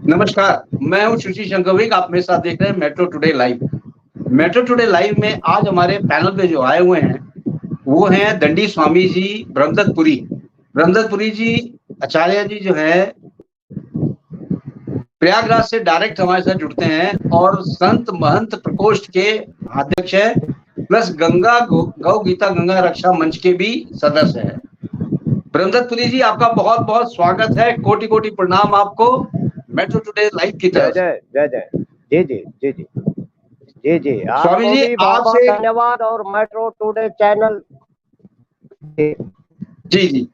नमस्कार, मैं हूँ सुशी शंकरविक। आप मेरे साथ देख रहे हैं metro today live. Metro today live में आज हमारे पैनल पे जो आए हुए हैं, वो हैं दंडी स्वामी जी ब्रह्मदत्तपुरी। ब्रह्मदत्तपुरी जी आचार्य जी जो है प्रयागराज से डायरेक्ट हमारे साथ जुड़ते हैं और संत महंत प्रकोष्ठ के अध्यक्ष हैं, प्लस गौ गीता गंगा रक्षा मंच के भी सदस्य हैं। ब्रह्मदत्तपुरी जी, आपका बहुत बहुत स्वागत है। कोटि कोटि प्रणाम आपको मेट्रो टुडे लाइव की तरफ। जय जय जय जय। जी जी जी जी जी जी स्वामी आपको जी भी बहुत बहुत आपसे धन्यवाद। और मेट्रो टुडे चैनल जी जी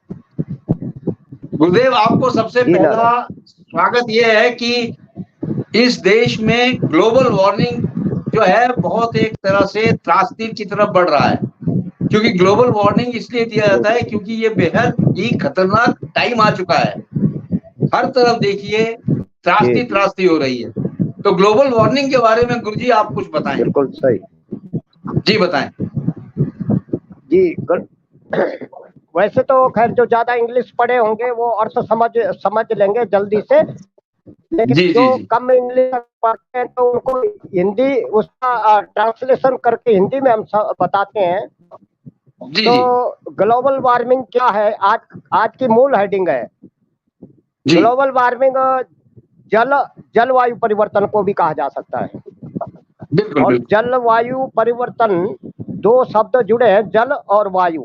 गुरुदेव, आपको सबसे जी पहला नारायण। स्वागत ये है कि इस देश में ग्लोबल वार्मिंग जो है बहुत एक तरह से त्रासदी की तरफ बढ़ रहा है। क्योंकि ग्लोबल वार्मिंग इसलिए दिया जाता है क्योंकि ये बेहद ही खतरनाक टाइम आ चुका है। हर तरफ देखिए त्रासदी जी त्रासदी हो रही है। तो ग्लोबल वार्मिंग के बारे में गुरुजी आप कुछ बताएं। बिल्कुल सही। जी बताएं। जी वैसे तो खैर जो ज्यादा इंग्लिश पढ़े होंगे वो अर्थ समझ लेंगे जल्दी से, लेकिन जी जो जी जी कम इंग्लिश पढ़ते हैं तो उनको हिंदी उसका ट्रांसलेशन करके हिंदी में हम बताते हैं। जी तो जी ग्लोबल वार्मिंग क्या है, आज की मूल हेडिंग है। जी ग्लोबल वार्मिंग जलवायु परिवर्तन को भी कहा जा सकता है। बिल्कुल और बिल्कुल जलवायु परिवर्तन दो शब्द जुड़े हैं, जल और वायु,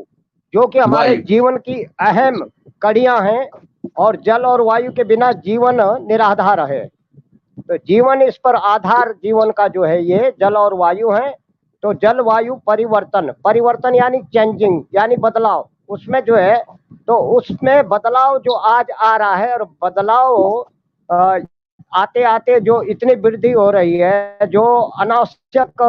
जो कि हमारे वायु जीवन की अहम कड़ियां हैं। और जल और वायु के बिना जीवन निराधार है। तो जीवन इस पर आधार जीवन का जो है ये जल और वायु है। तो जलवायु परिवर्तन, परिवर्तन यानी चेंजिंग यानी बदलाव, उसमें जो है तो उसमें बदलाव जो आज आ रहा है। और बदलाव आते आते जो इतनी वृद्धि हो रही है, जो अनावश्यक,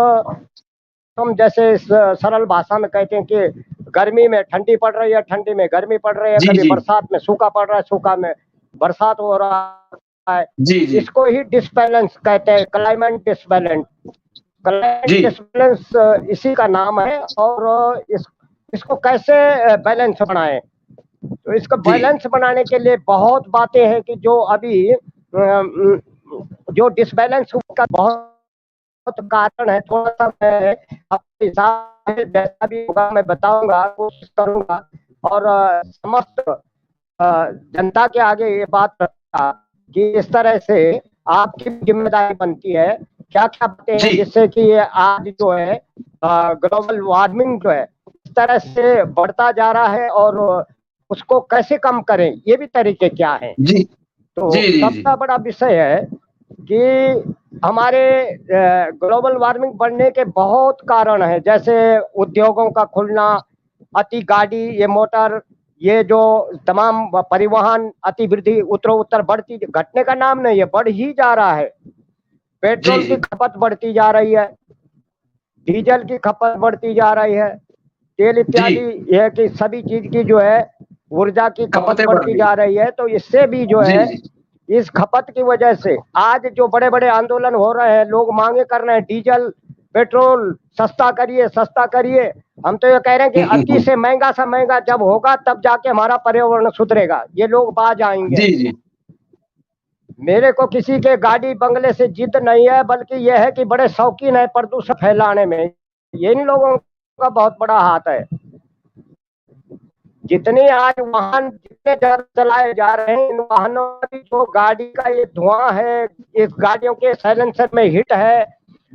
हम जैसे सरल भाषा में कहते हैं कि गर्मी में ठंडी पड़ रही है, ठंडी में गर्मी पड़ रही है, जी कभी जी बरसात में सूखा पड़ रहा है, सूखा में बरसात हो रहा है। जी जी इसको ही डिसबैलेंस कहते हैं, क्लाइमेट डिसबैलेंस। क्लाइमेट जी डिसबैलेंस इसी का नाम है। और इसको कैसे बैलेंस बनाएं, तो इसको जी बैलेंस बनाने के लिए बहुत बातें हैं कि जो अभी जो डिसबैलेंस का बहुत कारण है। थोड़ा सा मैं अपने हिसाब से जैसा भी होगा मैं बताऊंगा, कोशिश करूंगा। और समस्त जनता के आगे ये बात रखा कि इस तरह से आपकी जिम्मेदारी बनती है, क्या क्या बातें हैं जी जिससे कि ये आज जो है ग्लोबल वार्मिंग जो है इस तरह से बढ़ता जा रहा है, और उसको कैसे कम करें, ये भी तरीके क्या हैं। जी तो जी जी जी सबसे बड़ा विषय है कि हमारे ग्लोबल वार्मिंग बढ़ने के बहुत कारण हैं, जैसे उद्योगों का खुलना, अति गाड़ी, ये मोटर, ये जो तमाम परिवहन, अति वृद्धि उत्तर बढ़ती, घटने का नाम नहीं है, बढ़ ही जा रहा है। जी पेट्रोल की जी खपत बढ़ती जा रही है, डीजल की खपत बढ़ती जा रही है, तेल जी इत्यादि, यह कि सभी चीज की जो है ऊर्जा की खपत खपतें बढ़ बढ़ती रही जा रही है। तो इससे भी जो जी है जी इस खपत की वजह से आज जो बड़े बड़े आंदोलन हो रहे हैं, लोग मांगे कर रहे हैं डीजल पेट्रोल सस्ता करिए, सस्ता करिए। हम तो ये कह रहे हैं कि अति से महंगा सा महंगा जब होगा तब जाके हमारा पर्यावरण सुधरेगा, ये लोग बाज आएंगे। जी जी मेरे को किसी के गाड़ी बंगले से जिद नहीं है, बल्कि यह है कि बड़े शौकीन है प्रदूषण फैलाने में, ये इन लोगों का बहुत बड़ा हाथ है। जितने आज वाहन जितने ज्यादा चलाए जा रहे हैं, इन वाहनों की जो गाड़ी का ये धुआं है, इस गाड़ियों के साइलेंसर में हिट है,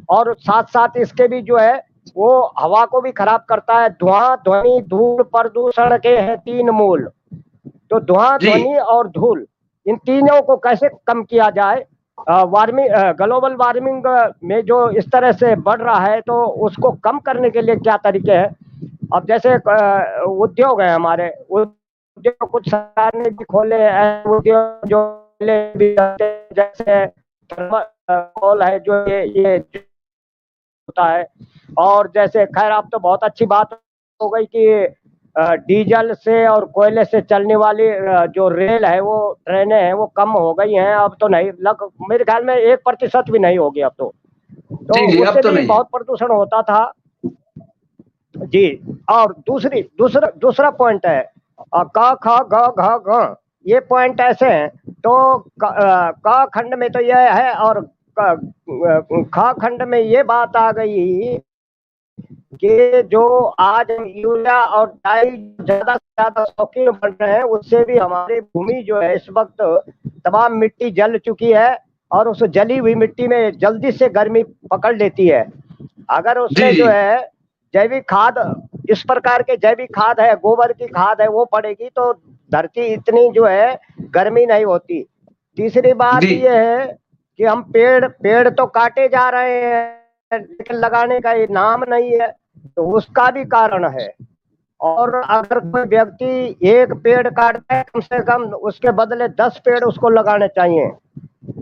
और साथ साथ इसके भी जो है वो हवा को भी खराब करता है। धुआं, ध्वनि, धूल प्रदूषण के हैं तीन मूल। तो धुआं, जी ध्वनि और धूल, इन तीनों को कैसे कम किया जाए। वार्मिंग, ग्लोबल वार्मिंग में जो इस तरह से बढ़ रहा है, तो उसको कम करने के लिए क्या तरीके हैं। अब जैसे उद्योग है हमारे, उद्योग कुछ सरकार ने भी खोले हैं, उद्योग जो जैसे थर्मल है, जो ये होता है। और जैसे खैर अब तो बहुत अच्छी बात हो गई कि डीजल से और कोयले से चलने वाली जो रेल है, वो ट्रेनें हैं, वो कम हो गई हैं। अब तो नहीं, मेरे ख्याल में 1% भी नहीं होगी अब तो जी जी अब उससे तो भी नहीं है। बहुत प्रदूषण होता था जी। और दूसरा दूसरा पॉइंट है क ख ग घ घ, ये पॉइंट ऐसे हैं। तो क खंड में तो यह है, और ख खंड में ये बात आ गई कि जो आज हम यूरिया और डाई ज्यादा से ज्यादा शौकीन बन रहे हैं, उससे भी हमारी भूमि जो है इस वक्त तमाम मिट्टी जल चुकी है, और उस जली हुई मिट्टी में जल्दी से गर्मी पकड़ लेती है। अगर उसमें जी जो है जैविक खाद, इस प्रकार के जैविक खाद है, गोबर की खाद है, वो पड़ेगी तो धरती इतनी जो है गर्मी नहीं होती। तीसरी बात जी ये है कि हम पेड़ पेड़ तो काटे जा रहे हैं, लेकिन लगाने का ये नाम नहीं है, तो उसका भी कारण है। और अगर कोई व्यक्ति एक पेड़ काटता है, कम से कम उसके बदले 10 पेड़ उसको लगाने चाहिए।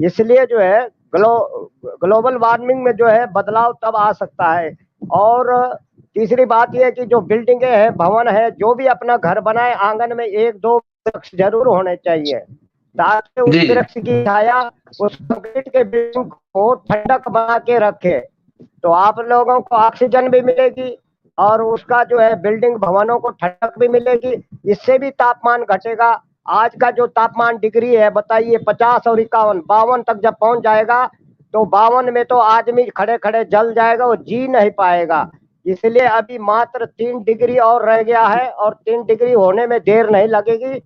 इसलिए जो है ग्लोबल वार्मिंग में जो है बदलाव तब आ सकता है। और तीसरी बात यह है कि जो बिल्डिंगें हैं, भवन है, जो भी अपना घर बनाए, आंगन में 1-2 वृक्ष जरूर होने चाहिए, ताकि उस जी वृक्ष की छाया उस कंक्रीट के बिल्डिंग को ठंडक बना के रखे। तो आप लोगों को ऑक्सीजन भी मिलेगी, और उसका जो है बिल्डिंग भवनों को ठंडक भी मिलेगी। इससे भी तापमान घटेगा। आज का जो तापमान डिग्री है, बताइए, 50 और 51, 52 तक जब पहुंच जाएगा, तो 52 में तो आदमी खड़े खड़े जल जाएगा, वो जी नहीं पाएगा। इसलिए अभी मात्र 3 डिग्री और रह गया है, और 3 डिग्री होने में देर नहीं लगेगी।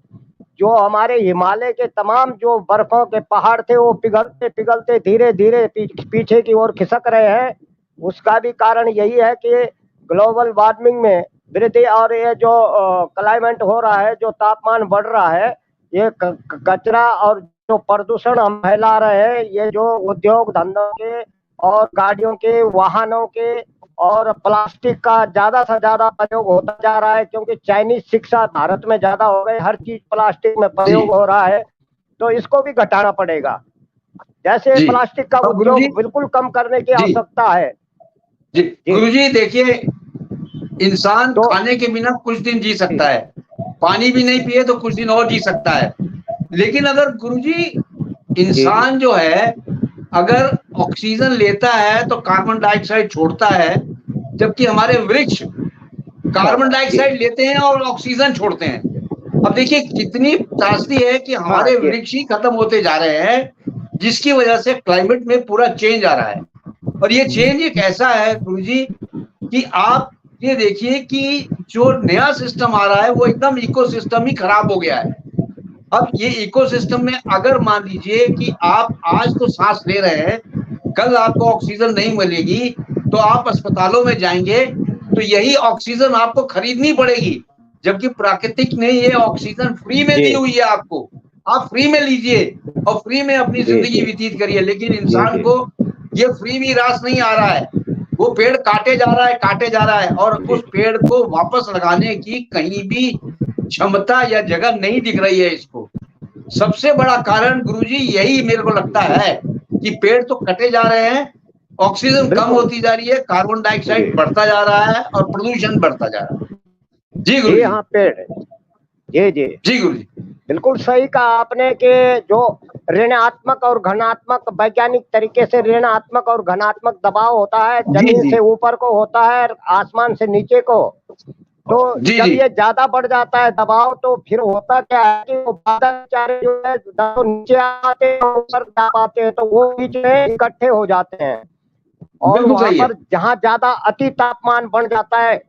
जो हमारे हिमालय के तमाम जो बर्फों के पहाड़ थे, वो पिघलते पिघलते धीरे धीरे पीछे की ओर खिसक रहे हैं। उसका भी कारण यही है कि ग्लोबल वार्मिंग में वृद्धि, और ये जो क्लाइमेट हो रहा है, जो तापमान बढ़ रहा है, ये कचरा और जो प्रदूषण हम फैला रहे हैं, ये जो उद्योग धंधों के और गाड़ियों के, वाहनों के, और प्लास्टिक का ज्यादा से ज्यादा प्रयोग होता जा रहा है, क्योंकि चाइनीज शिक्षा भारत में ज्यादा हो गई, हर चीज प्लास्टिक में प्रयोग हो रहा है, तो इसको भी घटाना पड़ेगा। जैसे जी प्लास्टिक का तो गुरुजी, उद्योग बिल्कुल कम करने की जी आवश्यकता है। जी जी। गुरुजी, देखिए, इंसान तो खाने के बिना कुछ दिन जी जी सकता है, पानी भी नहीं पिए तो कुछ दिन और जी सकता है। लेकिन अगर गुरुजी, जी जी इंसान जो है, अगर ऑक्सीजन लेता है तो कार्बन डाइऑक्साइड छोड़ता है, जबकि हमारे वृक्ष हाँ कार्बन जी डाइऑक्साइड लेते हैं और ऑक्सीजन छोड़ते हैं। अब देखिए कितनी त्रासदी है कि हाँ हमारे जी वृक्ष ही खत्म होते जा रहे हैं, जिसकी वजह से क्लाइमेट में पूरा चेंज आ रहा है। और ये चेंज एक ऐसा है गुरुजी कि आप ये देखिए कि जो नया सिस्टम आ रहा है वो एकदम इकोसिस्टम ही खराब हो गया है। अब ये इकोसिस्टम में अगर मान लीजिए कि आप आज तो सांस ले रहे हैं, कल आपको ऑक्सीजन नहीं मिलेगी, तो आप अस्पतालों में जाएंगे तो यही ऑक्सीजन आपको खरीदनी पड़ेगी, जबकि प्राकृतिक ने ये ऑक्सीजन फ्री में जी दी हुई है आपको। आप फ्री में लीजिए और फ्री में अपनी जी जिंदगी जी व्यतीत करिए। लेकिन जी इंसान जी को ये फ्री भी रास नहीं आ रहा है, वो पेड़ काटे जा रहा है, काटे जा रहा है, और जी उस पेड़ को वापस लगाने की कहीं भी क्षमता या जगह नहीं दिख रही है इसको। सबसे बड़ा कारण गुरुजी यही मेरे को लगता है कि पेड़ तो कटे जा रहे हैं, ऑक्सीजन कम बिल्कुल। होती जा रही है, कार्बन जी डाइऑक्साइड बढ़ता जा रहा है और प्रदूषण बढ़ता जा रहा है। जी जी गुरुजी। हाँ, पेड़। जी जी जी गुरुजी। बिल्कुल सही कहा आपने कि जो ऋणात्मक और घनात्मक, वैज्ञानिक तरीके से ऋणात्मक और घनात्मक दबाव होता है, जी जमीन जी से ऊपर को होता है, आसमान से नीचे को। तो जी जब जी ये ज्यादा बढ़ जाता है दबाव, तो फिर होता क्या है कि वो बादल बेचारे जो है, ना तो नीचे आते हैं ऊपर जा पाते हैं, तो वो बीच में इकट्ठे हो जाते हैं। और बिल्कुल वहां सही है। पर जहां ज्यादा अति तापमान बढ़ जाता है,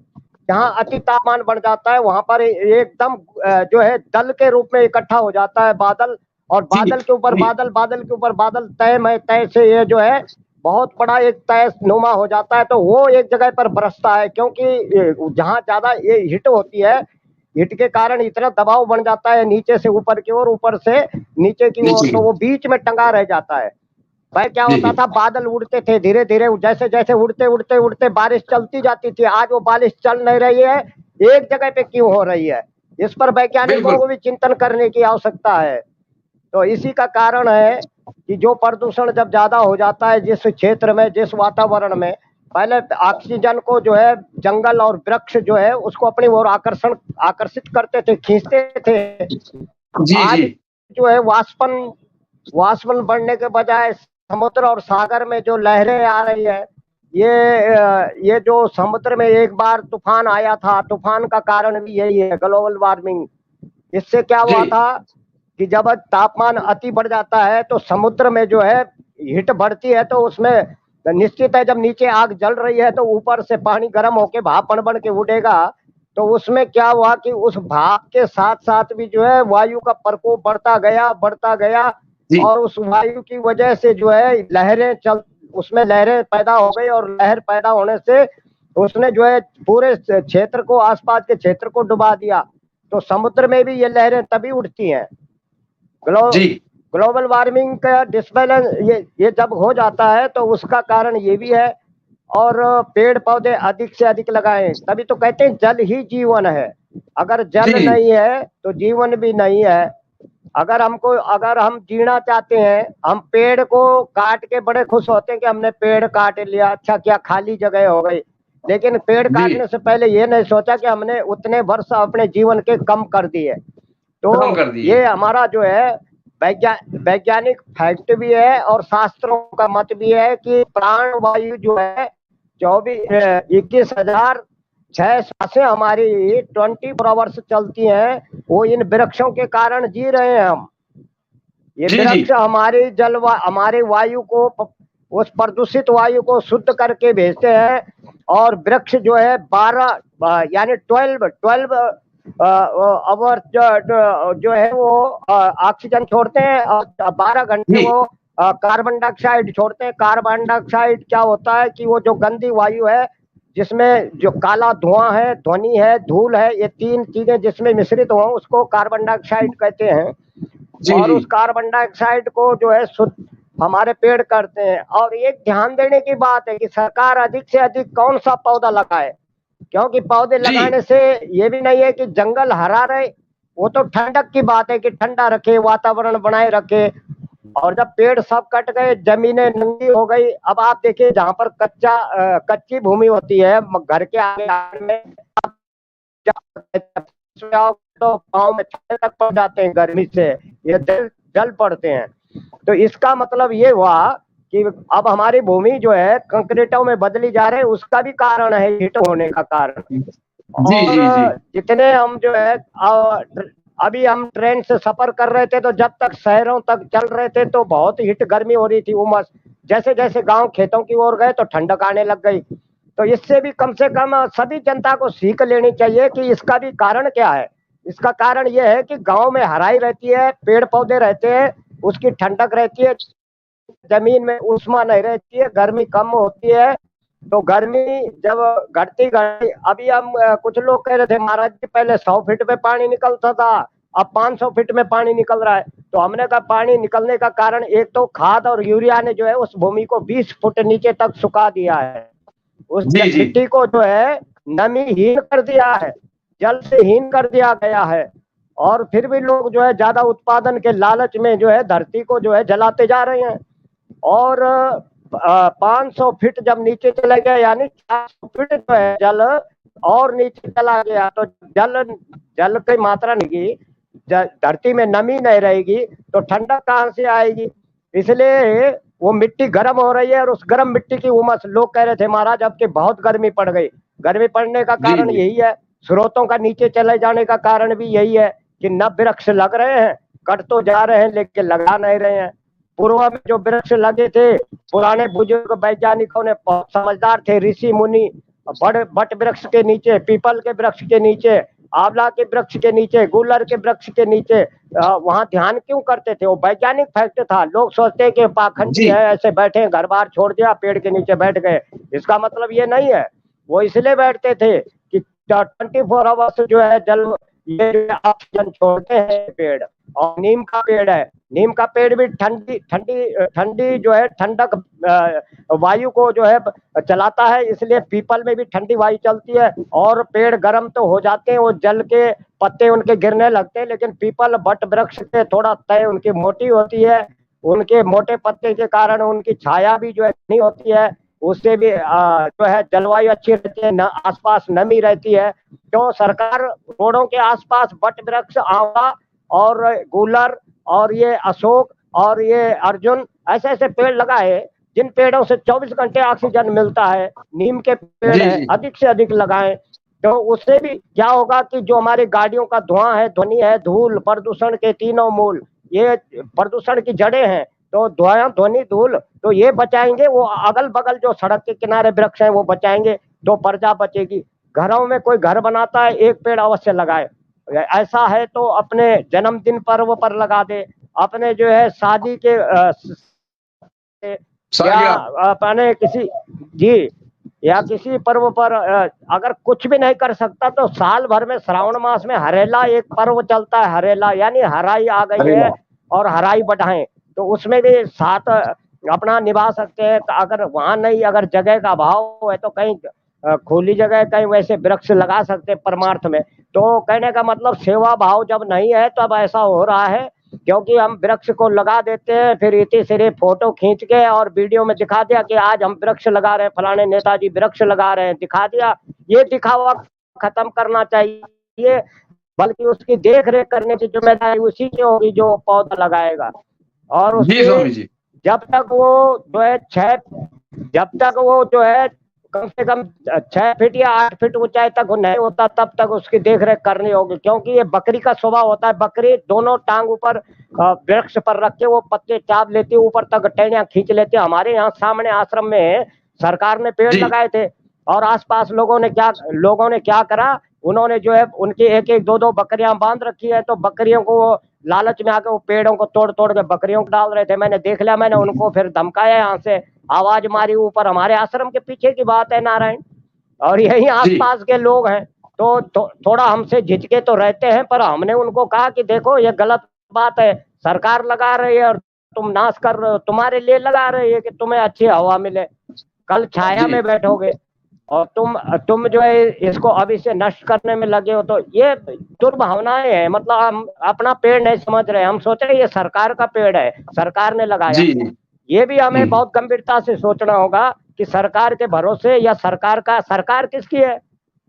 जहां अति तापमान बढ़ जाता है, वहां पर एकदम जो है दल के रूप में इकट्ठा हो जाता है बादल। और जी बादल के ऊपर जी बादल, बादल के ऊपर बादल, तय में तय से ये जो है बहुत बड़ा एक तय नुमा हो जाता है। तो वो एक जगह पर बरसता है, क्योंकि जहां ज्यादा ये हिट होती है, हिट के कारण इतना दबाव बन जाता है नीचे से ऊपर की ओर, ऊपर से नीचे की ओर, नीचे तो की। वो बीच में टंगा रह जाता है। भाई क्या जी होता था, बादल उड़ते थे धीरे धीरे, जैसे जैसे उड़ते उड़ते उड़ते बारिश चलती जाती थी। आज वो बारिश चल नहीं रही है, एक जगह पे क्यों हो रही है? इस पर वैज्ञानिकों बिल्कुल। को भी चिंतन करने की आवश्यकता है। तो इसी का कारण है कि जो प्रदूषण जब ज्यादा हो जाता है जिस क्षेत्र में, जिस वातावरण में, पहले ऑक्सीजन को जो है जंगल और वृक्ष जो है उसको अपनी ओर आकर्षित करते थे, खींचते थे। जी जी आज जो है वाष्पन बढ़ने के बजाय समुद्र और सागर में जो लहरें आ रही है, ये जो समुद्र में एक बार तूफान आया था, तूफान का कारण भी यही है, ग्लोबल वार्मिंग। इससे क्या जी हुआ था कि जब तापमान अति बढ़ जाता है तो समुद्र में जो है हीट बढ़ती है, तो उसमें निश्चित है जब नीचे आग जल रही है तो ऊपर से पानी गर्म होके भाप बन के उड़ेगा। तो उसमें क्या हुआ कि उस भाप के साथ साथ भी जो है वायु का प्रकोप बढ़ता गया जी और उस वायु की वजह से जो है उसमें लहरें पैदा हो गई और लहर पैदा होने से उसने जो है पूरे क्षेत्र को, आसपास के क्षेत्र को डुबा दिया। तो समुद्र में भी ये लहरें तभी उठती हैं। जी ग्लोबल वार्मिंग का डिसबैलेंस ये जब हो जाता है तो उसका कारण ये भी है। और पेड़ पौधे अधिक से अधिक लगाएं, तभी तो कहते हैं जल ही जीवन है। अगर जल जी नहीं है तो जीवन भी नहीं है। अगर हम जीना चाहते हैं, हम पेड़ को काट के बड़े खुश होते हैं कि हमने पेड़ काट लिया, अच्छा क्या खाली जगह हो गई। लेकिन पेड़ जी काटने से पहले ये नहीं सोचा कि हमने उतने वर्ष अपने जीवन के कम कर दिए। तो कम कर दिए। ये हमारा जो है वैज्ञानिक फैक्ट भी है और शास्त्रों का मत भी है कि प्राण वायु जो है 21,006 सांसें हमारी 24 आवर्स चलती हैं, वो इन वृक्षों के कारण जी रहे हैं हम। ये जी जी वृक्ष हमारी वायु को, उस प्रदूषित वायु को शुद्ध करके भेजते हैं। और वृक्ष जो है 12 यानी 12 आवर जो है वो ऑक्सीजन छोड़ते हैं और 12 घंटे जी वो कार्बन डाइऑक्साइड छोड़ते हैं। कार्बन डाइऑक्साइड क्या होता है कि वो जो गंदी वायु है, जिसमें जो काला धुआं है, ध्वनि है, धूल है, ये तीन चीजें जिसमें मिश्रित हो उसको कार्बन डाइऑक्साइड कहते हैं। जी और जी उस कार्बन डाइऑक्साइड को जो है शुद्ध हमारे पेड़ करते हैं। और एक ध्यान देने की बात है कि सरकार अधिक से अधिक कौन सा पौधा लगाए, क्योंकि पौधे जी लगाने से ये भी नहीं है कि जंगल हरा रहे, वो तो ठंडक की बात है कि ठंडा रखे, वातावरण बनाए रखे। और जब पेड़ सब कट गए, जमीनें नंगी हो गई। अब आप देखिए जहां पर कच्ची भूमि होती है घर के आगे में, तो पाँव में छाले तक पड़ जाते हैं गर्मी से, ये जल पड़ते हैं। तो इसका मतलब ये हुआ कि अब हमारी भूमि जो है कंक्रीटों में बदली जा रही है, उसका भी कारण है हीट होने का कारण। जी और जी जी जितने हम जो है अभी हम ट्रेन से सफर कर रहे थे तो जब तक शहरों तक चल रहे थे तो बहुत हीट गर्मी हो रही थी, उमस। जैसे जैसे गांव खेतों की ओर गए तो ठंडक आने लग गई। तो इससे भी कम से कम सभी जनता को सीख लेनी चाहिए कि इसका भी कारण क्या है। इसका कारण यह है कि गांव में हराई रहती है, पेड़ पौधे रहते हैं, उसकी ठंडक रहती है, जमीन में उष्मा नहीं रहती है, गर्मी कम होती है। तो गर्मी जब घटती अभी हम कुछ लोग कह रहे थे महाराज जी पहले 100 फीट में पानी निकलता था, अब 500 फीट में पानी निकल रहा है। तो हमने कहा पानी निकलने का कारण एक तो खाद और यूरिया ने जो है उस भूमि को 20 फुट नीचे तक सुखा दिया है, उस जी जी मिट्टी को जो है नमीहीन कर दिया है, जल से हीन कर दिया गया है। और फिर भी लोग जो है ज्यादा उत्पादन के लालच में जो है धरती को जो है जलाते जा रहे हैं। और 500 फीट जब नीचे चले गए, यानी 400 फीट जो है जल और नीचे चला गया, तो जल जल की मात्रा नहीं, धरती में नमी नहीं रहेगी तो ठंडक कहाँ से आएगी। इसलिए वो मिट्टी गर्म हो रही है और उस गर्म मिट्टी की उमस, लोग कह रहे थे महाराज अब के बहुत गर्मी पड़ गई। गर्मी पड़ने का जी कारण जी यही है, स्रोतों का नीचे चले जाने का कारण भी यही है कि न वृक्ष लग रहे हैं, कट तो जा रहे हैं लेकिन लगा नहीं रहे हैं। पूर्व में जो वृक्ष लगे थे, पुराने बुजुर्ग वैज्ञानिकों ने बहुत समझदार थे, ऋषि मुनि बड़े बट वृक्ष के नीचे, पीपल के वृक्ष के नीचे, आंवला के वृक्ष के नीचे, गुलर के वृक्ष के नीचे वहां ध्यान क्यों करते थे? वो वैज्ञानिक फैक्ट था। लोग सोचते हैं कि पाखंडी जी है, ऐसे बैठे घर बार छोड़ दिया पेड़ के नीचे बैठ गए। इसका मतलब ये नहीं है। वो इसलिए बैठते थे कि 24 आवर्स जो है जल ये ऑक्सीजन छोड़ते हैं पेड़। और नीम का पेड़ है, नीम का पेड़ भी ठंडी ठंडी ठंडी जो है ठंडक वायु को जो है चलाता है, इसलिए पीपल में भी ठंडी वायु चलती है। और पेड़ गर्म तो हो जाते हैं, वो जल के पत्ते उनके गिरने लगते हैं, लेकिन पीपल बट वृक्ष से थोड़ा तय उनकी मोटी होती है, उनके मोटे पत्ते के कारण उनकी छाया भी जो है नहीं होती है, उससे भी जो है जलवायु अच्छी रहती है, न आसपास नमी रहती है। तो सरकार रोडों के आसपास बट वृक्ष, आंवला और गूलर और ये अशोक और ये अर्जुन ऐसे ऐसे पेड़ लगाए जिन पेड़ों से 24 घंटे ऑक्सीजन मिलता है। नीम के पेड़ जी है, जी अधिक से अधिक लगाएं। तो उससे भी क्या होगा कि जो हमारी गाड़ियों का धुआं है, ध्वनि है, धूल, प्रदूषण के तीनों मूल ये प्रदूषण की जड़ें हैं। तो धुआं, ध्वनि, धूल तो ये बचाएंगे, वो अगल बगल जो सड़क के किनारे वृक्ष है वो बचाएंगे, तो प्रजा बचेगी। घरों में कोई घर बनाता है, एक पेड़ अवश्य लगाए। ऐसा है तो अपने जन्मदिन पर्व पर लगा दे, अपने जो है शादी के या सालिया। अपने किसी जी या किसी पर्व पर अगर कुछ भी नहीं कर सकता तो साल भर में श्रावण मास में हरेला एक पर्व चलता है, हरेला यानी हराई आ गई अरे है वाह। और हराई बढ़ाएं, तो उसमें भी साथ अपना निभा सकते हैं। तो अगर वहां नहीं, अगर जगह का अभाव है तो कहीं खुली जगह कहीं वैसे वृक्ष लगा सकते हैं परमार्थ में। तो कहने का मतलब सेवा भाव जब नहीं है तब ऐसा हो रहा है, क्योंकि हम वृक्ष को लगा देते हैं, फिर इतनी सिर्फ फोटो खींच के और वीडियो में दिखा दिया कि आज हम वृक्ष लगा रहे हैं, फलाने नेताजी वृक्ष लगा रहे हैं, दिखा दिया। ये दिखावा खत्म करना चाहिए, बल्कि उसकी देख रेख करने की जिम्मेदारी उसी की होगी जो पौधा लगाएगा। और जी उसके स्वामी जी। जब तक वो जो है जब तक वो जो है कम से कम 6 फीट या 8 फीट ऊंचाई तक वो नहीं होता तब तक उसकी देख रेख करनी होगी, क्योंकि ये बकरी का स्वभाव होता है। बकरी दोनों टांग ऊपर वृक्ष पर रख के वो पत्ते चाप लेती है, ऊपर तक टेनिया खींच लेते हैं। हमारे यहाँ सामने आश्रम में सरकार ने पेड़ जी लगाए थे, और आसपास लोगों ने क्या करा, उन्होंने जो है उनकी एक एक दो दो बकरियां बांध रखी है, तो बकरियों को वो लालच में आके वो पेड़ों को तोड़ तोड़ के बकरियों को डाल रहे थे। मैंने देख लिया, मैंने उनको फिर धमकाया, यहाँ से आवाज मारी ऊपर। हमारे आश्रम के पीछे की बात है नारायण, और यही जी आसपास के लोग हैं, तो थोड़ा हमसे झिझके तो रहते हैं, पर हमने उनको कहा कि देखो ये गलत बात है, सरकार लगा रही है और तुम नाश कर रहे हो, तुम्हारे लिए लगा रही है कि तुम्हें अच्छी हवा मिले, कल छाया जी में बैठोगे, और तुम जो है इसको अभी से नष्ट करने में लगे हो। तो ये दुर्भावनाएं हैं, मतलब हम अपना पेड़ नहीं समझ रहे, हम सोच रहे ये सरकार का पेड़ है, सरकार ने लगाया। जी। ये भी हमें हम्म। बहुत गंभीरता से सोचना होगा कि सरकार के भरोसे, या सरकार किसकी है?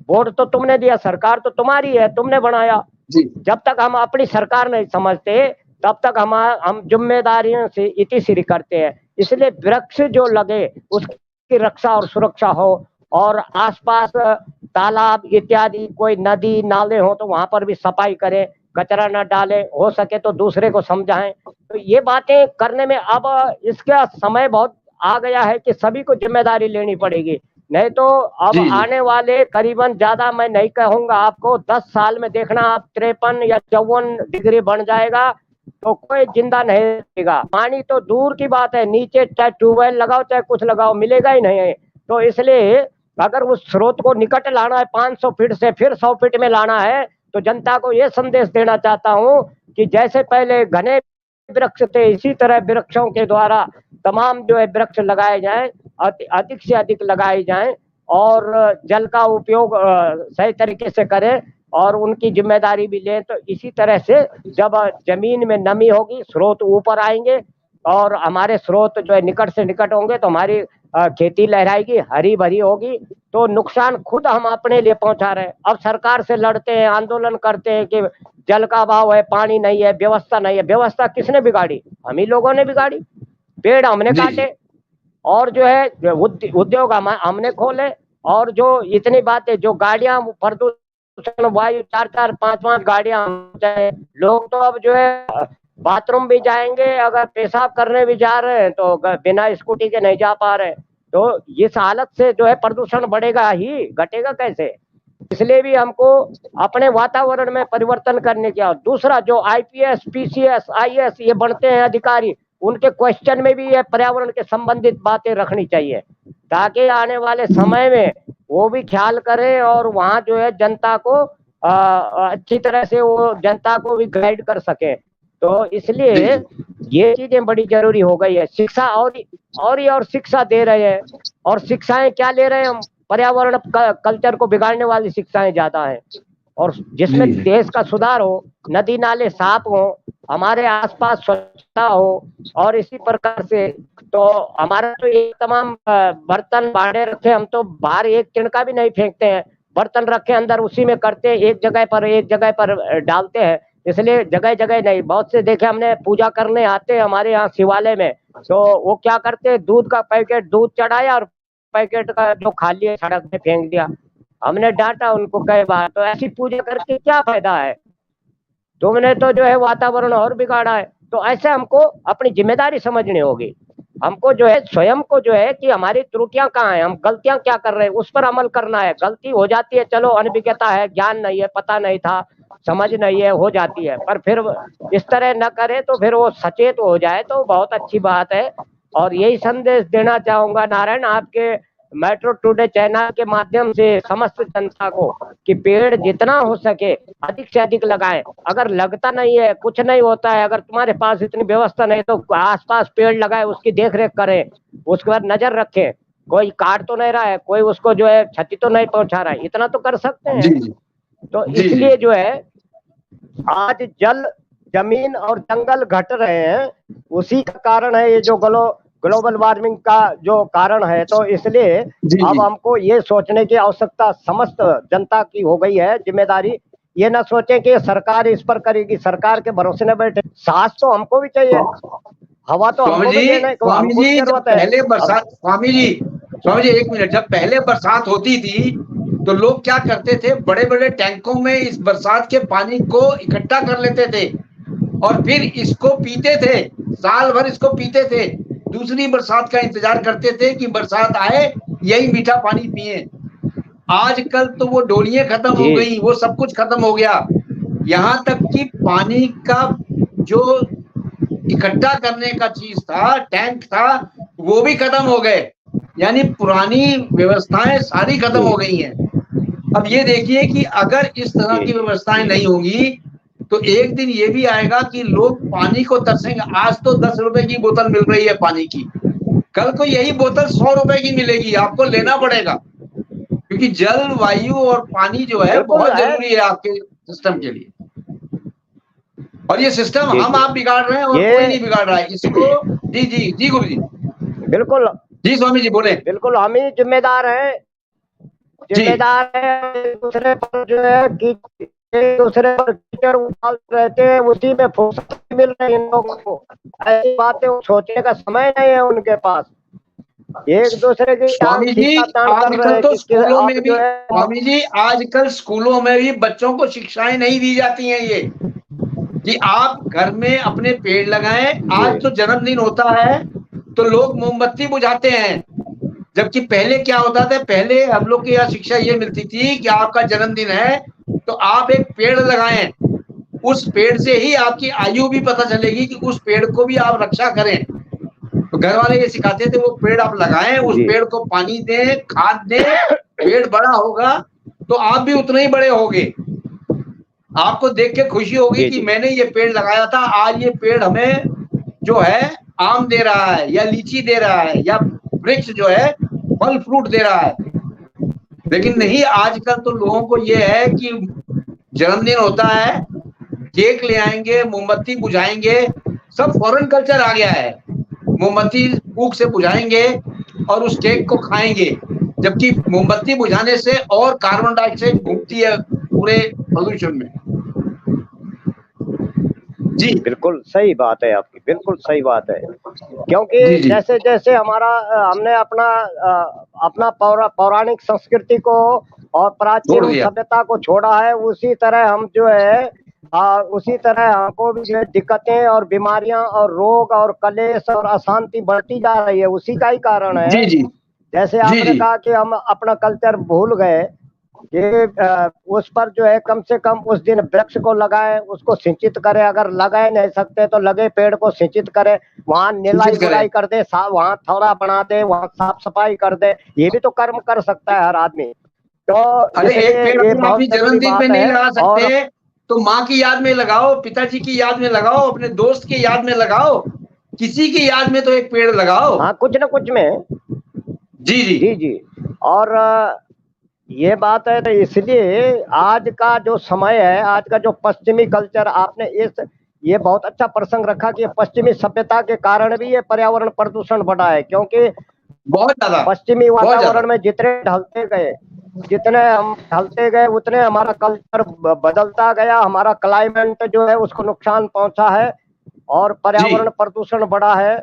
वोट तो तुमने दिया, सरकार तो तुम्हारी है, तुमने बनाया। जी जब तक हम अपनी सरकार नहीं समझते तब तक हम जिम्मेदारियों से इति सिरि करते हैं। इसलिए वृक्ष जो लगे उसकी रक्षा और सुरक्षा हो, और आसपास तालाब इत्यादि कोई नदी नाले हो तो वहां पर भी सफाई करें, कचरा न डालें, हो सके तो दूसरे को समझाएं। तो ये बातें करने में अब इसका समय बहुत आ गया है कि सभी को जिम्मेदारी लेनी पड़ेगी, नहीं तो अब जी जी आने वाले करीबन, ज्यादा मैं नहीं कहूंगा आपको, 10 साल में देखना आप 53 या 54 डिग्री बन जाएगा, तो कोई जिंदा नहीं रहेगा। पानी तो दूर की बात है, नीचे चाहे ट्यूबवेल लगाओ चाहे कुछ लगाओ, मिलेगा ही नहीं है। तो इसलिए अगर उस स्रोत को निकट लाना है, 500 फीट से फिर 100 फीट में लाना है, तो जनता को यह संदेश देना चाहता हूं कि जैसे पहले घने वृक्ष थे, इसी तरह वृक्षों के द्वारा तमाम जो है वृक्ष लगाए जाएं, अधिक से अधिक लगाए जाएं, और जल का उपयोग सही तरीके से करें, और उनकी जिम्मेदारी भी लें। तो इसी तरह से जब जमीन में नमी होगी, स्रोत ऊपर आएंगे, और हमारे स्रोत जो है निकट से निकट होंगे, तो हमारी खेती लहराएगी, हरी भरी होगी। तो नुकसान खुद हम अपने लिए पहुंचा रहे हैं। अब सरकार से लड़ते हैं, आंदोलन करते हैं कि जल का अभाव है, पानी नहीं है, व्यवस्था नहीं है। व्यवस्था किसने बिगाड़ी? हम ही लोगों ने बिगाड़ी, पेड़ हमने जी जी काटे, और जो है उद्योग हमने खोले, और जो इतनी बातें, जो गाड़ियां प्रदूषण वायु, 4-4 5-5 गाड़ियां, लोग तो अब जो है बाथरूम भी जाएंगे, अगर पेशाब करने भी जा रहे हैं तो बिना स्कूटी के नहीं जा पा रहे। तो इस हालत से जो है प्रदूषण बढ़ेगा ही, घटेगा कैसे? इसलिए भी हमको अपने वातावरण में परिवर्तन करने की। दूसरा, जो आईपीएस पीसीएस आईएएस ये बनते हैं अधिकारी, उनके क्वेश्चन में भी ये पर्यावरण के संबंधित बातें रखनी चाहिए, ताकि आने वाले समय में वो भी ख्याल करें, और वहां जो है जनता को अच्छी तरह से वो जनता को भी गाइड कर सके। तो जी इसलिए जी ये चीजें बड़ी जरूरी हो गई है। शिक्षा और शिक्षा दे रहे हैं, और शिक्षाएं क्या ले रहे हैं हम? पर्यावरण कल्चर को बिगाड़ने वाली शिक्षाएं ज्यादा है, और जिसमें जी जी देश का सुधार हो, नदी नाले साफ हो, हमारे आसपास स्वच्छता हो, और इसी प्रकार से। तो हमारा तो ये तमाम बर्तन भांडे रखे, हम तो बाहर एक तिनका भी नहीं फेंकते हैं, बर्तन रखे अंदर उसी में करते हैं, एक जगह पर डालते हैं। इसलिए जगह जगह नहीं, बहुत से देखे हमने पूजा करने आते हैं हमारे यहाँ शिवालय में, तो वो क्या करते हैं, दूध का पैकेट दूध चढ़ाया और पैकेट का जो खाली है सड़क में फेंक दिया। हमने डांटा उनको कई बार, तो ऐसी पूजा करके क्या फायदा है, तुमने तो जो है वातावरण और बिगाड़ा है। तो ऐसे हमको अपनी जिम्मेदारी समझनी होगी, हमको जो है स्वयं को जो है कि हमारी त्रुटियां कहाँ हैं, हम गलतियां क्या कर रहे हैं उस पर अमल करना है। गलती हो जाती है, चलो अनभिज्ञता है, ज्ञान नहीं है, पता नहीं था, समझ नहीं है, हो जाती है, पर फिर इस तरह न करे तो फिर वो सचेत हो जाए तो बहुत अच्छी बात है। और यही संदेश देना चाहूंगा नारायण, आपके मेट्रो टुडे चैनल के माध्यम से समस्त जनता को, कि पेड़ जितना हो सके अधिक से अधिक लगाएं। अगर लगता नहीं है, कुछ नहीं होता है, अगर तुम्हारे पास इतनी व्यवस्था नहीं तो आसपास पेड़ लगाए, उसकी देख रेख करें, उसके बाद नजर रखें, कोई काट तो नहीं रहा है, कोई उसको जो है क्षति तो नहीं पहुंचा रहा है, इतना तो कर सकते जी हैं। जी तो जी जी इसलिए जो है आज जल, जमीन और जंगल घट रहे हैं, उसी का कारण है ये जो ग्लोबल वार्मिंग का जो कारण है। तो इसलिए जी अब जी हमको ये सोचने की आवश्यकता समस्त जनता की हो गई है, जिम्मेदारी। ये ना सोचे कि सरकार इस पर करेगी, सरकार के भरोसे न बैठे, सांस तो हमको भी चाहिए, हवा तो हमको भी लेना है, स्वामी हमको भी जी, जब जरूरत है। पहले अब बरसात, स्वामी जी एक मिनट, जब पहले बरसात होती थी तो लोग क्या करते थे, बड़े बड़े टैंकों में इस बरसात के पानी को इकट्ठा कर लेते थे और फिर इसको पीते थे, साल भर इसको पीते थे, दूसरी बरसात का इंतजार करते थे कि बरसात आए, यही मीठा पानी पिए। आजकल तो वो डोलियां खत्म हो जी गई, वो सब कुछ खत्म हो गया, यहां तक कि पानी का जो इकट्ठा करने का चीज था, टैंक था, वो भी खत्म हो गए। यानी पुरानी व्यवस्थाएं सारी खत्म जी हो गई हैं। अब ये देखिए कि अगर इस तरह जी की व्यवस्थाएं जी नहीं होंगी तो एक दिन ये भी आएगा कि लोग पानी को तरसेंगे। आज तो 10 रुपए की बोतल मिल रही है पानी की, कल को यही बोतल 100 रुपए की मिलेगी, आपको जी लेना जी पड़ेगा, क्योंकि जल, वायु और पानी जो है बिल्कुल बहुत है। जरूरी है आपके सिस्टम के लिए। और ये सिस्टम जी हम जी आप बिगाड़ रहे हैं और ये कोई नहीं बिगाड़ रहा है इसको। जी जी जी गुरु जी, बिल्कुल, जी स्वामी जी बोले। बिल्कुल हम ही जिम्मेदार हैं, जी जिम्मेदार है। एक दूसरे पर जो है कि एक दूसरे पर कीचड़ उछाल रहते हैं, उसी में फुर्सत नहीं मिल रही इन लोगों को, ऐसी बातें सोचने का समय नहीं है उनके पास, एक दूसरे की टांग स्वामी जी, खींचातान कर रहे आजकल हैं तो कि स्कूलों आप में भी, जो है स्वामी जी आजकल स्कूलों में भी बच्चों को शिक्षाएं नहीं दी जाती हैं ये, कि आप घर में अपने पेड़ लगाएं। जी आज तो जन्मदिन होता है तो लोग मोमबत्ती बुझाते हैं, जबकि पहले क्या होता था, पहले हम लोग की यहाँ शिक्षा ये मिलती थी कि आपका जन्मदिन है तो आप एक पेड़ लगाएं, उस पेड़ से ही आपकी आयु भी पता चलेगी कि उस पेड़ को भी आप रक्षा करें। तो घर वाले ये सिखाते थे, वो पेड़ आप लगाएं, उस जी पेड़ को पानी दें, खाद दें, पेड़ बड़ा होगा तो आप भी उतने ही बड़े होगे, आपको देख के खुशी होगी जी कि जी मैंने ये पेड़ लगाया था, आज ये पेड़ हमें जो है आम दे रहा है या लीची दे रहा है या वृक्ष जो है फल फ्रूट दे रहा है। लेकिन नहीं, आजकल तो लोगों को ये है कि जन्मदिन होता है, केक ले आएंगे, मोमबत्ती बुझाएंगे, सब फॉरेन कल्चर आ गया है, मोमबत्ती फूंक से बुझाएंगे और उस केक को खाएंगे, जबकि मोमबत्ती बुझाने से और कार्बन डाइऑक्साइड घूमती है पूरे प्रदूषण में। जी बिल्कुल सही बात है आपकी, बिल्कुल सही बात है। क्योंकि जी जी जैसे जैसे हमारा हमने अपना अपना पौराणिक संस्कृति को और छोड़ प्राचीन दिया। सभ्यता को छोड़ा है, उसी तरह हम जो है उसी तरह हमको भी जो है दिक्कतें और बीमारियां और रोग और कलेश और अशांति बढ़ती जा रही है, उसी का ही कारण जी है। जी जैसे जी आपने जी कहा कि हम अपना कल्चर भूल गए, कि उस पर जो है कम से कम उस दिन वृक्ष को लगाएं, उसको सिंचित करें, अगर लगा नहीं सकते तो लगे पेड़ को सिंचित करें, वहां निलाई सूचित करें। गुड़ाई कर दे, वहां थोड़ा बना दे, वहां साफ सफाई कर दे, ये भी तो कर्म कर सकता है हर आदमी। तो अरे एक इसलिए पेड़ ये अगर बहुत अपनी जरूरी जन्मदिन पे बात नहीं है। लगा और सकते तो माँ की याद में लगाओ, पिताजी की याद में लगाओ, अपने दोस्त की याद में लगाओ, किसी की याद में तो एक पेड़ लगाओ। हाँ, कुछ न कुछ में। जी जी जी जी। और ये बात है, तो इसलिए आज का जो समय है, आज का जो पश्चिमी कल्चर, आपने इस ये बहुत अच्छा प्रसंग रखा कि पश्चिमी सभ्यता के कारण भी ये पर्यावरण प्रदूषण बढ़ा है, क्योंकि बहुत ज्यादा, पश्चिमी बहुत ज्यादा। वातावरण में जितने हम ढलते गए उतने हमारा कल्चर बदलता गया, हमारा क्लाइमेट जो है उसको नुकसान पहुंचा है और जी पर्यावरण प्रदूषण बढ़ा है।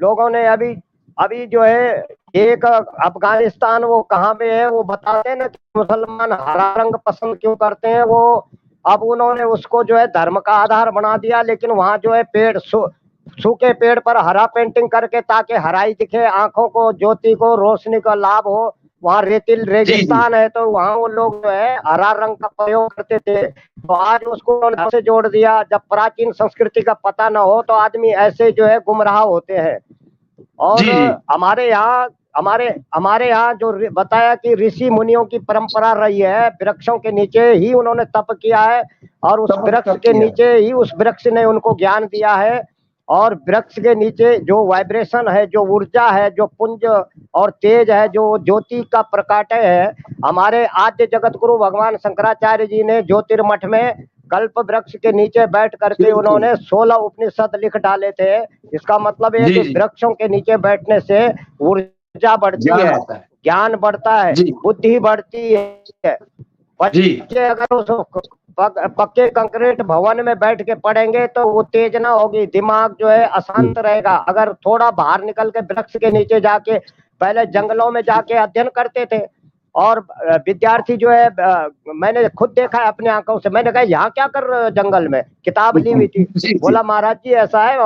लोगों ने अभी अभी जो है एक अफगानिस्तान वो कहाँ पे है, वो बताते हैं ना कि मुसलमान हरा रंग पसंद क्यों करते हैं, वो अब उन्होंने उसको जो है धर्म का आधार बना दिया, लेकिन वहां जो है पेड़ सूखे पेड़ पर हरा पेंटिंग करके, ताकि हराई दिखे, आंखों को, ज्योति को, रोशनी का लाभ हो। वहाँ रेतिल जी जी रेगिस्तान है, तो वहाँ वो लोग जो है हरा रंग का प्रयोग करते थे, तो आज उसको उन्होंने से जोड़ दिया। जब प्राचीन संस्कृति का पता न हो तो आदमी ऐसे जो है गुमराह होते हैं। और जी जी हमारे हमारे यहाँ जो बताया कि ऋषि मुनियों की परंपरा रही है, वृक्षों के नीचे ही उन्होंने तप किया है, और उस तब वृक्ष तब के किया। नीचे ही उस वृक्ष ने उनको ज्ञान दिया है। और वृक्ष के नीचे जो वाइब्रेशन है, जो ऊर्जा है, जो पुंज और तेज है, जो ज्योति का प्रकाटय है, हमारे आद्य जगत गुरु भगवान शंकराचार्य जी ने ज्योतिर्मठ में कल्प वृक्ष के नीचे बैठ करके बिल्कुल। उन्होंने 16 उपनिषद लिख डाले थे। इसका मतलब है जी कि जी वृक्षों के नीचे बैठने से ऊर्जा बढ़ती ज्ञान है, आता है। ज्ञान बढ़ता है, जी बुद्धि बढ़ती है। जी बच्चे अगर उस पक्के कंक्रीट भवन में बैठ के पढ़ेंगे तो उत्तेजना होगी, दिमाग जो है अशांत रहेगा। अगर थोड़ा बाहर निकल के वृक्ष के नीचे जाके, पहले जंगलों में जाके अध्ययन करते थे, और विद्यार्थी जो है, मैंने खुद देखा है अपनी आंखों से। मैंने कहा यहाँ क्या कर रहे हो जंगल में, किताब ली हुई थी। जी जी बोला महाराज जी ऐसा है,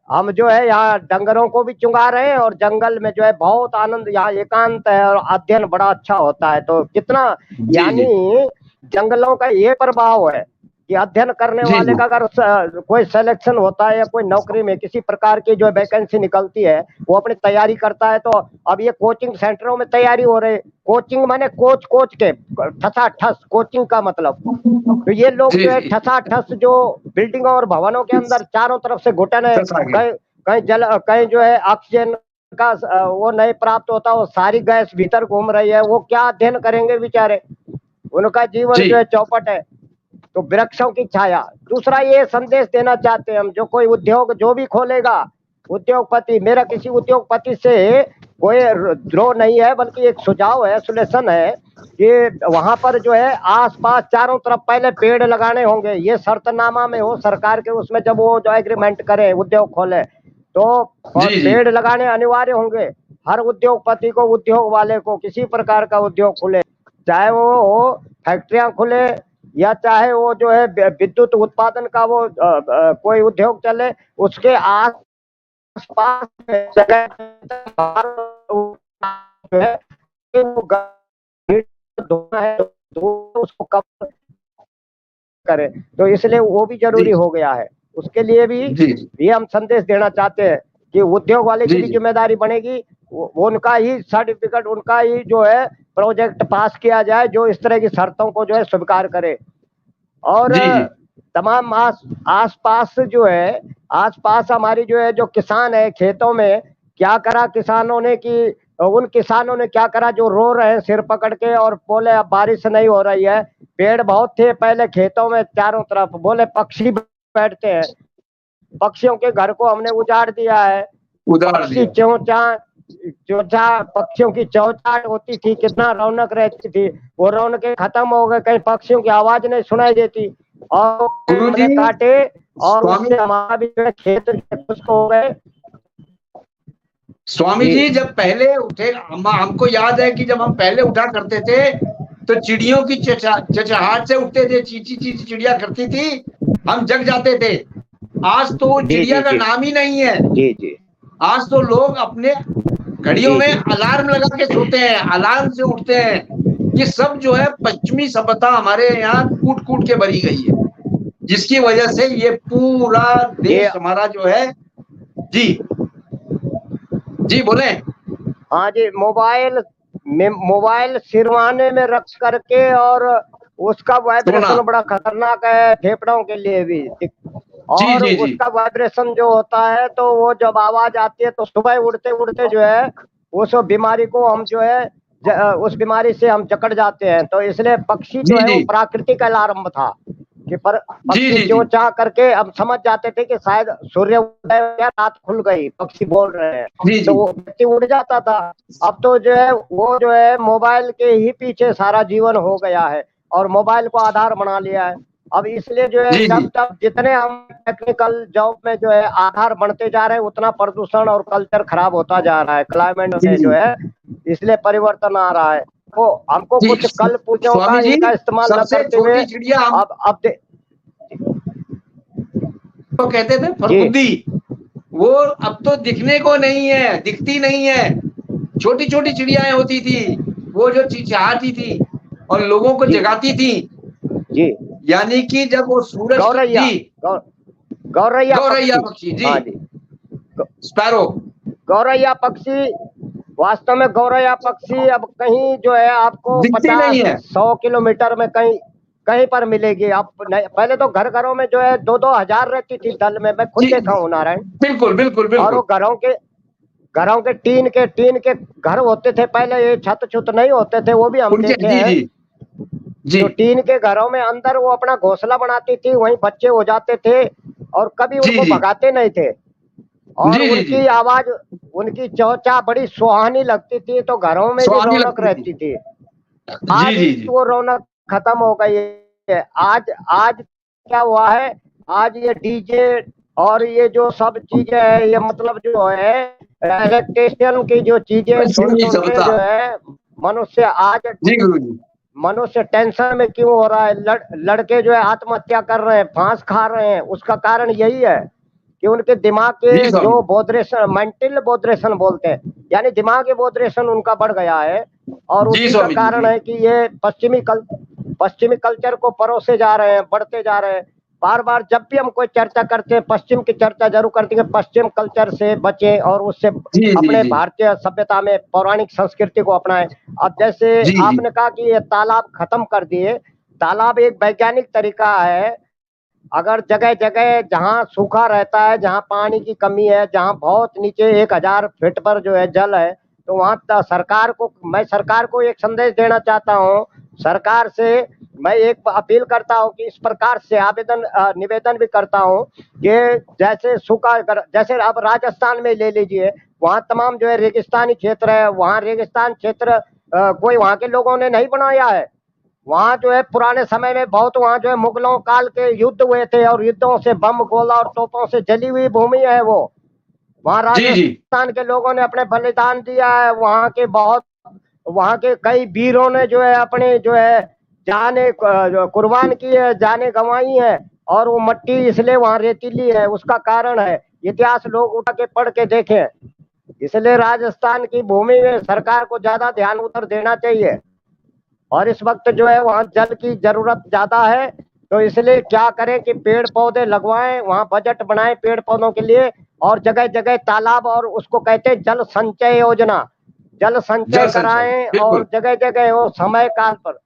हम जो है यहाँ डंगरों को भी चुंगा रहे हैं, और जंगल में जो है बहुत आनंद, यहाँ एकांत है और अध्ययन बड़ा अच्छा होता है। तो कितना, जी जी यानी जंगलों का ये प्रभाव है कि अध्ययन करने जी वाले जी का अगर कोई सिलेक्शन होता है, या कोई नौकरी में किसी प्रकार की जो वैकेंसी निकलती है, वो अपनी तैयारी करता है। तो अब ये कोचिंग सेंटरों में तैयारी हो रही है, कोचिंग माने कोच कोच के ठसा ठस, कोचिंग का मतलब। तो ये लोग जी जो है जी ठसा ठस जो बिल्डिंगों और भवनों के अंदर चारों तरफ से घुटन है, दस आगे। कहीं कहीं जल, कहीं जो है ऑक्सीजन का वो नहीं प्राप्त होता, वो सारी गैस भीतर घूम रही है, वो क्या अध्ययन करेंगे बेचारे, उनका जीवन जी जो है चौपट है। तो वृक्षों की छाया। दूसरा ये संदेश देना चाहते हैं हम, जो कोई उद्योग जो भी खोलेगा, उद्योगपति, मेरा किसी उद्योगपति से कोई द्रोह नहीं है, बल्कि एक सुझाव है, सुलेशन है कि वहां पर जो है आसपास चारों तरफ पहले पेड़ लगाने होंगे। ये शर्तनामा में हो सरकार के, उसमें जब वो जो एग्रीमेंट करे, उद्योग खोले तो, और जी जी पेड़ लगाने अनिवार्य होंगे। हर उद्योगपति को, उद्योग वाले को, किसी प्रकार का उद्योग खुले, चाहे वो फैक्ट्रियां खुले, या चाहे वो जो है विद्युत उत्पादन का वो कोई उद्योग चले, उसके आसपास जगह जो है वो धोना है, उसको कब करे, तो इसलिए वो भी जरूरी जी हो गया है। उसके लिए भी जी ये हम संदेश देना चाहते हैं कि उद्योग वाले की जी भी जी जिम्मेदारी बनेगी, वो उनका ही सर्टिफिकेट, उनका ही जो है प्रोजेक्ट पास किया जाए, जो इस तरह की शर्तों को जो है स्वीकार करे। और जी जी तमाम आस पास जो है, आस पास हमारी जो है, जो किसान है, खेतों में क्या करा किसानों ने कि उन किसानों ने क्या करा जो रो रहे हैं सिर पकड़ के, और बोले अब बारिश नहीं हो रही है। पेड़ बहुत थे पहले खेतों में चारों तरफ, बोले पक्षी बैठते हैं, पक्षियों के घर को हमने उजाड़ दिया है। उधार पक्षी दिया। चौचा चौचा पक्षियों की चौचाट होती थी, कितना रौनक रहती थी, वो रौनकें खत्म हो गए, कहीं पक्षियों की आवाज नहीं सुनाई देती, और गुरु जी, हमने काटे, और स्वामी उससे हमारा भी जो है खेत खुश्क हो गए। स्वामी जी जी जब पहले उठे, हमको याद है कि जब हम पहले उठा करते थे तो चिड़ियों की चचहाट से उठते थे, चींची चींची चिड़िया करती थी, हम जग जाते थे। आज तो जी चिड़िया जी का जी नाम ही नहीं है। जी जी आज तो लोग अपने घड़ियों जी में जी अलार्म लगा के सोते हैं, अलार्म से उठते हैं। ये सब जो है पश्चिमी सभ्यता हमारे यहाँ कूट कूट के भरी गई है, जिसकी वजह से ये पूरा ये देश हमारा जो है। जी जी बोले। हाँ जी, मोबाइल सिरहाने में रख करके, और उसका सोना। वाइब्रेशन बड़ा खतरनाक है फेफड़ों के लिए भी। जी और जी जी उसका वाइब्रेशन जो होता है, तो वो जब आवाज आती है तो सुबह उड़ते उड़ते जो है उस बीमारी को हम जो है उस बीमारी से हम जकड़ जाते हैं। तो इसलिए पक्षी जो जी है जी वो प्राकृतिक अलार्म था कि जी पक्षी जी जी चोंचा करके हम समझ जाते थे कि शायद सूर्य उदय हो गया, रात खुल गई, पक्षी बोल रहे हैं, जी तो जी वो व्यक्ति उड़ जाता था। अब तो जो है वो जो है मोबाइल के ही पीछे सारा जीवन हो गया है, और मोबाइल को आधार बना लिया है। अब इसलिए जो है जी जब जी जब जितने हम टेक्निकल जॉब में जो है आधार बढ़ते जा रहे हैं उतना प्रदूषण और कल्चर खराब होता जा रहा है, क्लाइमेट जी में जो जी है इसलिए परिवर्तन आ रहा है। तो हमको जी कुछ कल पूर्जों का स्वामी जी, इनका इस्तेमाल न सबसे करते हुए छोटी चिड़िया हम अब तो कहते थे जी फुर्गुदी, वो अब तो दिखने को नहीं है, दिखती नहीं है। छोटी छोटी चिड़ियाएं होती थी, वो जो चिचहाती थी और लोगों को जी जगाती थी। जी यानी कि जब वो सूरज की गौरैया जी गौ, गौरैया गौरैया पक्षी। पक्षी जी, हाँ जी, स्पैरो गौरैया पक्षी, वास्तव में गौरैया पक्षी अब कहीं जो है आपको दिखती नहीं है। 50-100 किलोमीटर में कहीं कहीं पर मिलेगी। आप पहले तो घर घरों में जो है 2-2 हजार रहती थी दल में, मैं खुद जी देखा हूँ नारायण। बिल्कुल बिल्कुल और वो बिल्कुल। घरों के टीन के घर होते थे पहले, ये छत छुत नहीं होते थे, वो भी हम उनके देखे जी हैं। जी जी तो टीन के घरों में अंदर वो अपना घोंसला बनाती थी, वहीं बच्चे हो जाते थे और कभी जी उनको जी भगाते नहीं थे। और जी जी जी उनकी आवाज, उनकी चौचा बड़ी सुहानी लगती थी, तो घरों में भी सुहानी रौनक लगती थी। रहती थी। जी आज जी जी वो रौनक खत्म हो गई है। आज आज क्या हुआ है, आज ये डीजे और ये जो सब चीजें है, ये मतलब जो है इलेक्ट्रिशियन की जो चीजें सुन जी सुन के सभ्यता। जो है मनुष्य आज जी गुरु जी मनुष्य टेंशन में क्यों हो रहा है, लड़के जो है आत्महत्या कर रहे हैं, फांस खा रहे हैं। उसका कारण यही है कि उनके दिमाग जी के स्वामी जो बोधरेशन, मेंटल बोधरेशन बोलते हैं, यानी दिमागी बोधरेशन उनका बढ़ गया है। और जी उसी का स्वामी जी कारण जी है कि ये पश्चिमी कल्चर को परोसे जा रहे हैं, बढ़ते जा रहे हैं। बार बार जब भी हम कोई चर्चा करते हैं पश्चिम की चर्चा जरूर करते हैं, पश्चिम कल्चर से बचें और उससे जी जी अपने जी भारतीय सभ्यता में पौराणिक संस्कृति को अपनाएं। अब जैसे जी जी आपने कहा कि ये तालाब खत्म कर दिए, तालाब एक वैज्ञानिक तरीका है। अगर जगह जगह जहाँ सूखा रहता है, जहाँ पानी की कमी है, जहाँ बहुत नीचे 1000 फीट पर जो है जल है, तो वहाँ सरकार को, मैं सरकार को एक संदेश देना चाहता हूँ। सरकार से मैं एक अपील करता हूँ कि इस प्रकार से निवेदन भी करता हूँ कि जैसे सूखा, जैसे अब राजस्थान में ले लीजिए, वहाँ तमाम जो है रेगिस्तानी क्षेत्र है, वहाँ रेगिस्तान क्षेत्र कोई वहाँ के लोगों ने नहीं बनाया है। वहाँ जो है पुराने समय में बहुत, वहाँ जो है मुगलों काल के युद्ध हुए थे और युद्धों से बम गोला और तोपों से जली हुई भूमि है वो। वहाँ जी जी राजस्थान के लोगों ने अपने बलिदान दिया है। वहाँ के कई वीरों ने जो है अपने जो है जाने कुर्बान की है, जाने गंवाई है। और वो मट्टी इसलिए वहाँ रेतीली है, उसका कारण है इतिहास, लोग उठा के पढ़ के देखें। इसलिए राजस्थान की भूमि में सरकार को ज्यादा ध्यान उधर देना चाहिए। और इस वक्त जो है वहाँ जल की जरूरत ज्यादा है, तो इसलिए क्या करें कि पेड़ पौधे लगवाएं, वहाँ बजट बनाएं पेड़ पौधों के लिए। और जगह जगह तालाब, और उसको कहते हैं जल संचय योजना, जल संचय जल संचय कराएं। और बिल्कुल। जगह जगह वो समय काल पर,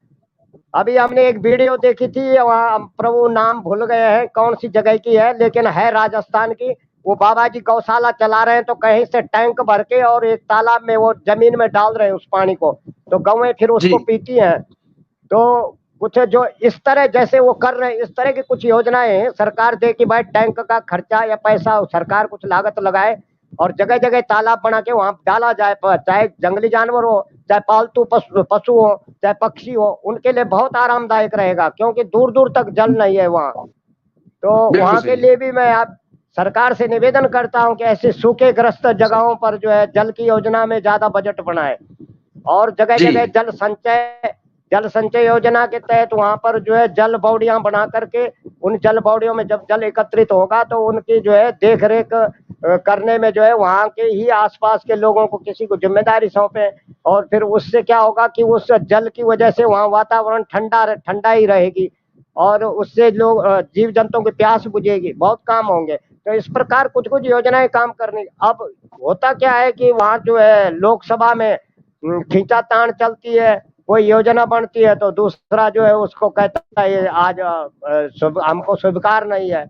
अभी हमने एक वीडियो देखी थी, वहाँ प्रभु नाम भूल गए हैं कौन सी जगह की है, लेकिन है राजस्थान की। वो बाबा जी गौशाला चला रहे हैं, तो कहीं से टैंक भर के और एक तालाब में वो जमीन में डाल रहे हैं उस पानी को, तो गौएं फिर जी उसको पीती हैं। तो कुछ जो इस तरह जैसे वो कर रहे हैं, इस तरह की कुछ योजनाएं सरकार दे कि भाई टैंक का खर्चा या पैसा सरकार कुछ लागत लगाए और जगह जगह तालाब बना के वहां डाला जाए। चाहे जंगली जानवर हो, चाहे पालतू पशु हो, चाहे पक्षी हो, उनके लिए बहुत आरामदायक रहेगा, क्योंकि दूर दूर तक जल नहीं है वहाँ। तो बिल्कुल वहाँ के सही है। लिए भी मैं आप सरकार से निवेदन करता हूँ कि ऐसे सूखे ग्रस्त जगहों पर जो है जल की योजना में ज्यादा बजट बनाए। और जगह जी जगह जल संचय योजना के तहत वहां पर जो है जल बावड़ियां बना करके, उन जल बावड़ियों में जब जल एकत्रित होगा तो उनकी जो है देख रेख करने में जो है वहां के ही आसपास के लोगों को किसी को जिम्मेदारी सौंपे। और फिर उससे क्या होगा कि उस जल की वजह से वहाँ वातावरण ठंडा ठंडा ही रहेगी और उससे लोग जीव जंतुओं की प्यास बुझेगी, बहुत काम होंगे। तो इस प्रकार कुछ कुछ योजनाएं काम करनी। अब होता क्या है कि वहाँ जो है लोकसभा में खींचातान चलती है, कोई योजना बनती है तो दूसरा जो है उसको कहता है ये आज हमको स्वीकार नहीं है।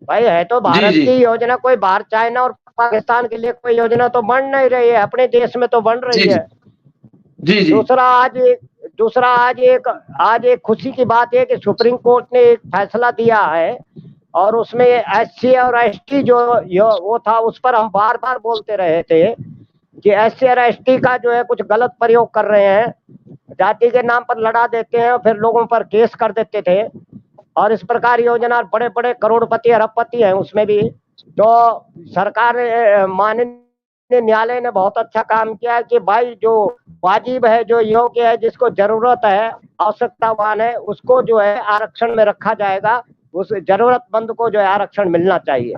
भाई है तो जी भारत जी की योजना, कोई बाहर चाइना और पाकिस्तान के लिए कोई योजना तो बन नहीं रही है, अपने देश में तो बन रही जी है। जी जी दूसरा आज एक दूसरा आज एक खुशी की बात है कि सुप्रीम कोर्ट ने एक फैसला दिया है, और उसमें एससी और एसटी वो था, उस पर हम बार बार बोलते रहे थे कि एससी और एसटी का जो है कुछ गलत प्रयोग कर रहे हैं, जाति के नाम पर लड़ा देते हैं और फिर लोगों पर केस कर देते थे। और इस प्रकार योजना बड़े बड़े करोड़पति अरबपति हैं उसमें भी। तो सरकार माननीय न्यायालय ने बहुत अच्छा काम किया कि भाई जो वाजिब है, जो योग्य है, जिसको जरूरत है, आवश्यकतावान है, उसको जो है आरक्षण में रखा जाएगा। उस जरूरतमंद को जो है आरक्षण मिलना चाहिए।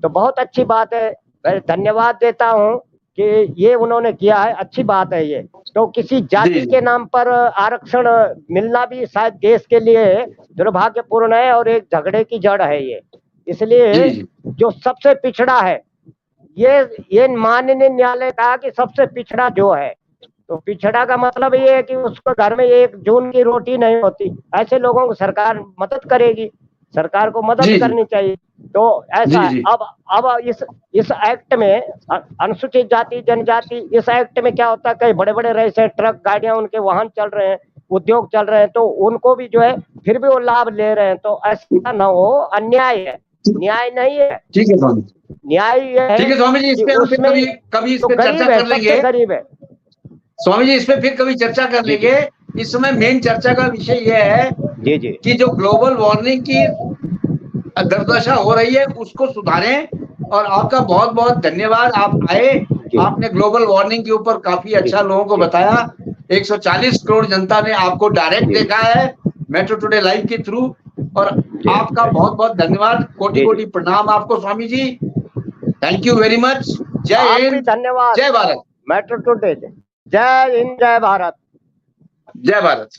तो बहुत अच्छी बात है, मैं धन्यवाद देता हूँ कि ये उन्होंने किया है, अच्छी बात है ये। तो किसी जाति के नाम पर आरक्षण मिलना भी शायद देश के लिए दुर्भाग्यपूर्ण है और एक झगड़े की जड़ है ये। इसलिए जो सबसे पिछड़ा है, ये माननीय न्यायालय कहा कि सबसे पिछड़ा जो है, तो पिछड़ा का मतलब ये है कि उसको घर में 1 जून की रोटी नहीं होती, ऐसे लोगों को सरकार मदद करेगी, सरकार को मदद करनी चाहिए। तो ऐसा है। अब इस एक्ट में अनुसूचित जाति जनजाति, इस एक्ट में क्या होता है, कई बड़े बड़े रहे ट्रक गाड़ियां, उनके वाहन चल रहे हैं, उद्योग चल रहे हैं, तो उनको भी जो है फिर भी वो लाभ ले रहे हैं। तो ऐसा ना हो, अन्याय है, न्याय नहीं है। ठीक है स्वामी, न्याय ये है। ठीक है स्वामी जी, इस पे कभी इस पे चर्चा कर लेंगे। गरीब है स्वामी जी, इस पे फिर कभी चर्चा कर लेंगे। इस समय मेन चर्चा का विषय यह है जी कि जो ग्लोबल वार्मिंग की दुर्दशा हो रही है उसको सुधारें। और आपका बहुत बहुत धन्यवाद, आप आए, आपने ग्लोबल वार्मिंग के ऊपर काफी अच्छा लोगों को बताया। 140 करोड़ जनता ने आपको डायरेक्ट देखा है मेट्रो टुडे लाइव के थ्रू। और आपका बहुत बहुत धन्यवाद, कोटि कोटि प्रणाम आपको Swami ji. Thank you very much. जय हिंद, धन्यवाद। जय भारत। मेट्रो टुडे, जय हिंद, जय भारत। जय भारत।